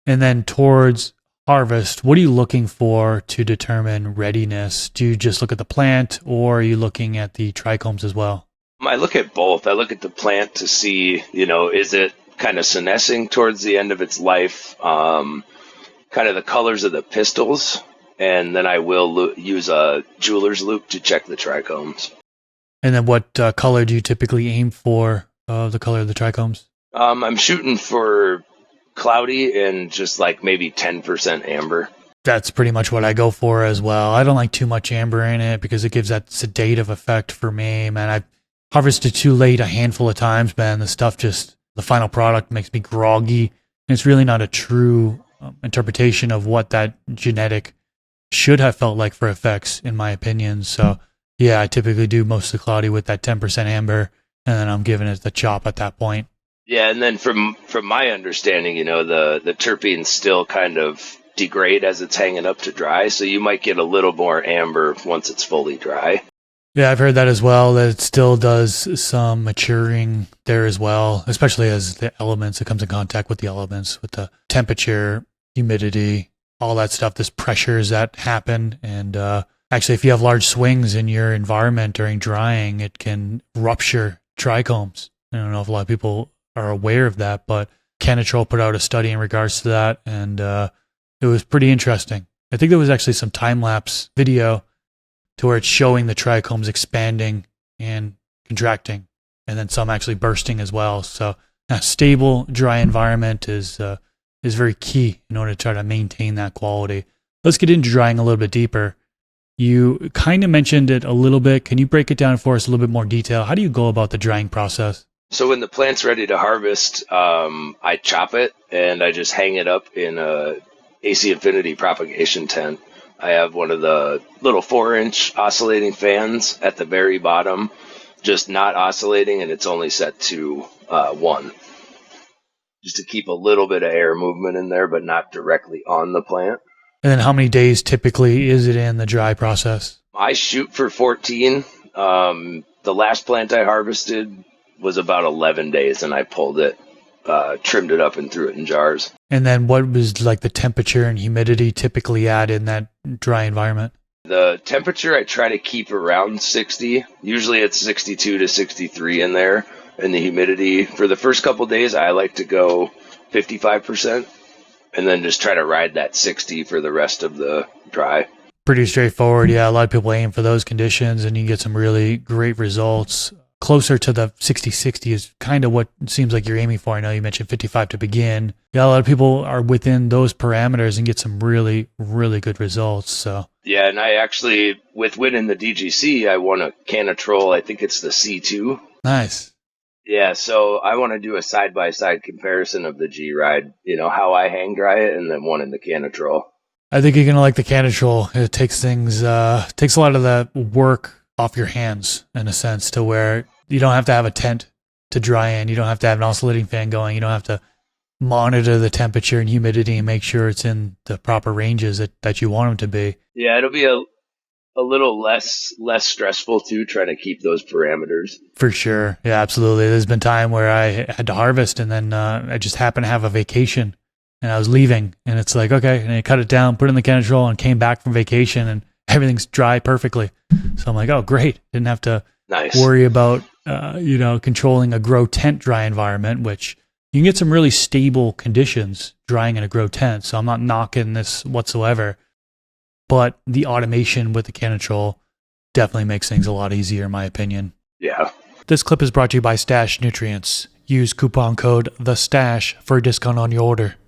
And then towards harvest, what are you looking for to determine readiness? Do you just look at the plant, or are you looking at the trichomes as well? I look at both. I look at the plant to see, is it kind of senescing towards the end of its life, kind of the colors of the pistils, and then I will use a jeweler's loupe to check the trichomes. And then what color do you typically aim for, the color of the trichomes? I'm shooting for cloudy and just like maybe 10% amber. That's pretty much what I go for as well. I don't like too much amber in it because it gives that sedative effect for me, man. I've harvested too late a handful of times, man. The final product makes me groggy. And it's really not a true interpretation of what that genetic should have felt like for effects, in my opinion. So, yeah, I typically do mostly cloudy with that 10% amber, and then I'm giving it the chop at that point. Yeah, and then from my understanding, the terpenes still kind of degrade as it's hanging up to dry, so you might get a little more amber once it's fully dry. Yeah, I've heard that as well, that it still does some maturing there as well, especially as it comes in contact with the elements, with the temperature, humidity, all that stuff, this pressures that happen. And actually, if you have large swings in your environment during drying, it can rupture trichomes. I don't know if a lot of people are aware of that, but Canatrol put out a study in regards to that, and it was pretty interesting. I think there was actually some time-lapse video to where it's showing the trichomes expanding and contracting, and then some actually bursting as well. So a stable, dry environment is very key in order to try to maintain that quality. Let's get into drying a little bit deeper. You kind of mentioned it a little bit. Can you break it down for us a little bit more detail? How do you go about the drying process? So when the plant's ready to harvest, I chop it and I just hang it up in a AC Infinity propagation tent. I have one of the little 4-inch oscillating fans at the very bottom, just not oscillating, and it's only set to 1. Just to keep a little bit of air movement in there, but not directly on the plant. And then how many days typically is it in the dry process? I shoot for 14. The last plant I harvested was about 11 days, and I pulled it, trimmed it up, and threw it in jars. And then what was like the temperature and humidity typically at in that dry environment? The temperature I try to keep around 60. Usually it's 62 to 63 in there. And the humidity, for the first couple of days, I like to go 55%, and then just try to ride that 60 for the rest of the dry. Pretty straightforward. Yeah, a lot of people aim for those conditions, and you get some really great results. Closer to the 60-60 is kind of what it seems like you're aiming for. I know you mentioned 55 to begin. Yeah, a lot of people are within those parameters and get some really, really good results. So yeah, and I actually, with winning the DGC, I won a Canatrol. I think it's the C2. Nice. Yeah, so I want to do a side-by-side comparison of the G-Ride, how I hang dry it, and then one in the Canatrol. I think you're going to like the Canatrol. It takes takes a lot of the work off your hands, in a sense, to where you don't have to have a tent to dry in. You don't have to have an oscillating fan going. You don't have to monitor the temperature and humidity and make sure it's in the proper ranges that you want them to be. Yeah, it'll be a little less stressful too, trying to keep those parameters. For sure. Yeah, absolutely. There's been time where I had to harvest, and then I just happened to have a vacation, and I was leaving, and it's like, okay, and I cut it down, put it in the Canatrol, and came back from vacation, and everything's dry perfectly. So I'm like, oh, great. Didn't have to worry about, controlling a grow tent dry environment, which you can get some really stable conditions drying in a grow tent. So I'm not knocking this whatsoever. But the automation with the Canatrol definitely makes things a lot easier, in my opinion. Yeah. This clip is brought to you by Stash Nutrients. Use coupon code THESTASH for a discount on your order.